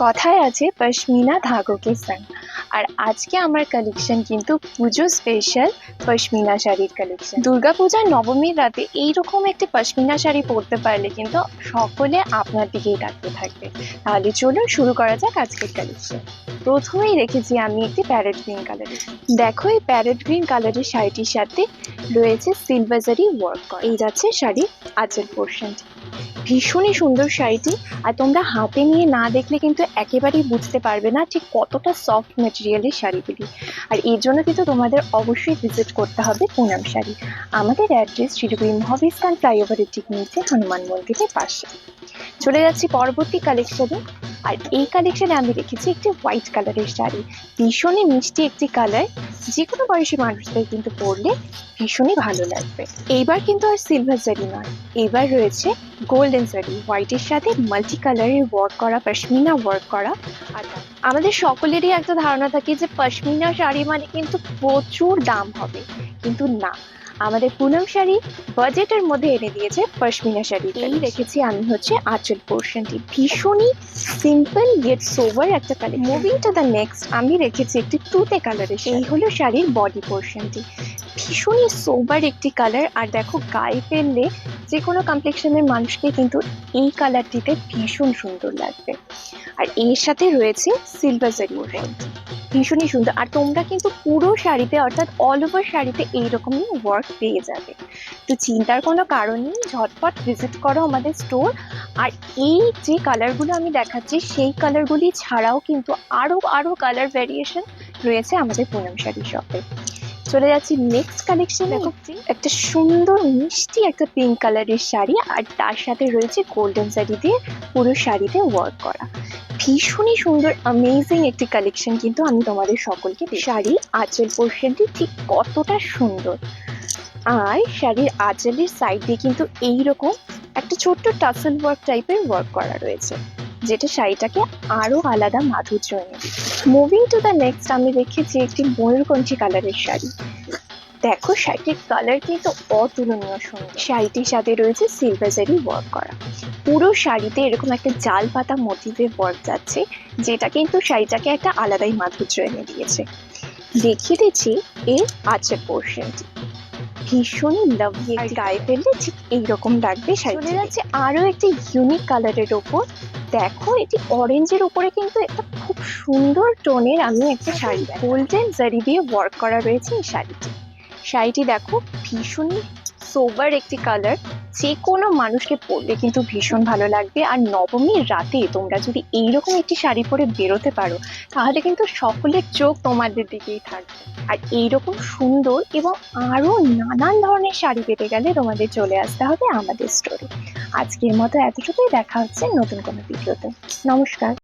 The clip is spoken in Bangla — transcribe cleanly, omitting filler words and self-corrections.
কথায় আছে পশমিনা ধাগো কে সঙ্গ। আর আজকে আমার কালেকশন কিন্তু পুজো স্পেশাল পশমিনা শাড়ির কালেকশন। দুর্গাপূজার নবমীর রাতে এইরকম একটি পশমিনা শাড়ি পরতে পারলে কিন্তু সকলে আপনার দিকেই তাকিয়ে থাকবে। তাহলে চলুন শুরু করা যাক আজকের কালেকশন। প্রথমেই রেখেছি আমি একটি প্যারেট গ্রিন কালারের। দেখো এই প্যারেট গ্রিন কালারের শাড়িটির সাথে রয়েছে সিলভার জারি ওয়ার্ক করা। এই যাচ্ছে শাড়ির আঁচল পোর্শনটি। ভীষণই সুন্দর শাড়িটি, আর তোমরা হাতে নিয়ে না দেখলে কিন্তু একেবারেই বুঝতে পারবে না ঠিক কতটা সফট ম্যাটেরিয়ালের শাড়িগুলি। আর এর জন্য কিন্তু তোমাদের অবশ্যই ভিজিট করতে হবে পুনম শাড়ি। আমাদের অ্যাড্রেস শিলিগুড়ি মহাবিস্তান ফ্লাইওভারের ঠিক নিচে হনুমান মন্দিরের পাশে। চলে যাচ্ছি পরবর্তী কালেকশনে। আর এই কালেকশনে আমি রেখেছি একটি হোয়াইট কালারের শাড়ি। ভীষণই মিষ্টি একটি কালার, যে কোনো বয়সী মানুষদের কিন্তু পরলে ভীষণই ভালো লাগবে। এইবার কিন্তু আর সিলভার জারি নয়, এবার রয়েছে গোল্ডেন জারি। হোয়াইটের সাথে মাল্টি কালারের ওয়ার্ক করা, পশমিনা ওয়ার্ক করা। আর আমাদের সকলেরই একটা ধারণা থাকে যে পশমিনা শাড়ি মানে কিন্তু প্রচুর দাম হবে, কিন্তু না, আমাদের পুনম শাড়ি বাজেটের মধ্যে এনে দিয়েছে পশমিনা শাড়ি। এই রেখেছি আমি হচ্ছে আঁচল পোর্শনটি। ভীষণই সিম্পল ইয়েট সোভার একটা colour. Moving to the next, আমি রেখেছি একটি তুতে কালারের। এই হলো শাড়ির বডি পোর্শনটি। ভীষণই সোবার একটি কালার, আর দেখো গায়ে ফেললে যে কোনো কমপ্লেক্সনের মানুষকে কিন্তু এই কালারটিতে ভীষণ সুন্দর লাগবে। আর এর সাথে রয়েছে সিলভার জারি ওয়ার্ক, ভীষণই সুন্দর। আর তোমরা কিন্তু পুরো শাড়িতে অর্থাৎ অল ওভার শাড়িতে এইরকমই ওয়ার্ক পেয়ে যাবে। তো চিন্তার কোনো কারণ নেই, ঝটপট ভিজিট করো আমাদের স্টোর। আর এই যে কালারগুলো আমি দেখাচ্ছি সেই কালারগুলি ছাড়াও কিন্তু আরো কালার ভ্যারিয়েশন রয়েছে আমাদের পুনম শাড়ি শপে। চলে যাচ্ছি নেক্সট কালেকশন। দেখো একটা সুন্দর মিষ্টি একটা পিঙ্ক কালারের শাড়ি, আর তার সাথে রয়েছে গোল্ডেন জারি দিয়ে পুরো শাড়িতে ওয়ার্ক করা। ভীষণই সুন্দর অ্যামেজিং একটি কালেকশন কিন্তু আমি তোমাদের সকলকে। শাড়ির আঁচল পোর্শনটি ঠিক কতটা সুন্দর, আর শাড়ির আঁচলের সাইড দিয়ে কিন্তু এইরকম একটা ছোট্ট টাসেল ওয়ার্ক টাইপের ওয়ার্ক করা রয়েছে, যেটা শাড়িটাকে আরো আলাদা মাধুর্য এনে দিচ্ছে। মুভিং টু দ্য নেক্সট, আমি রেখেছি একটি ময়ূরকণ্ঠী কালারের শাড়ি। দেখো শাড়িটির কালার কিন্তু অতুলনীয় সুন্দর। শাড়িটির সাথে রয়েছে সিলভার জারি ওয়ার্ক করা। পুরো শাড়িতে এরকম একটা জাল পাতা মোটিভের ওয়ার্ক যাচ্ছে, যেটা কিন্তু শাড়িটাকে একটা আলাদাই মাধুর্য এনে দিয়েছে। দেখিয়ে দিচ্ছি এর আঁচল পোর্শনটি। ভীষণই লাভলি, আর গায়ে ফেললে ঠিক এইরকম লাগবে। চলে যাচ্ছে আরো একটি ইউনিক কালারের ওপর। দেখো এটি অরেঞ্জের উপরে কিন্তু একটা খুব সুন্দর টোনের আমি একটা শাড়ি, গোল্ডেন জারি দিয়ে ওয়ার্ক করা রয়েছে এই শাড়িটি দেখো ভীষণই সোবার একটি কালার, যে কোনো মানুষকে পরলে কিন্তু ভীষণ ভালো লাগবে। আর নবমীর রাতে তোমরা যদি এইরকম একটি শাড়ি পরে বেরোতে পারো তাহলে কিন্তু সকলের চোখ তোমাদের দিকেই থাকবে। আর এইরকম সুন্দর এবং আরো নানান ধরনের শাড়ি পেতে গেলে তোমাদের চলে আসতে হবে আমাদের স্টোরে। আজকের মতো এতটুকুই, দেখা হচ্ছে নতুন কোনো ভিডিওতে। নমস্কার।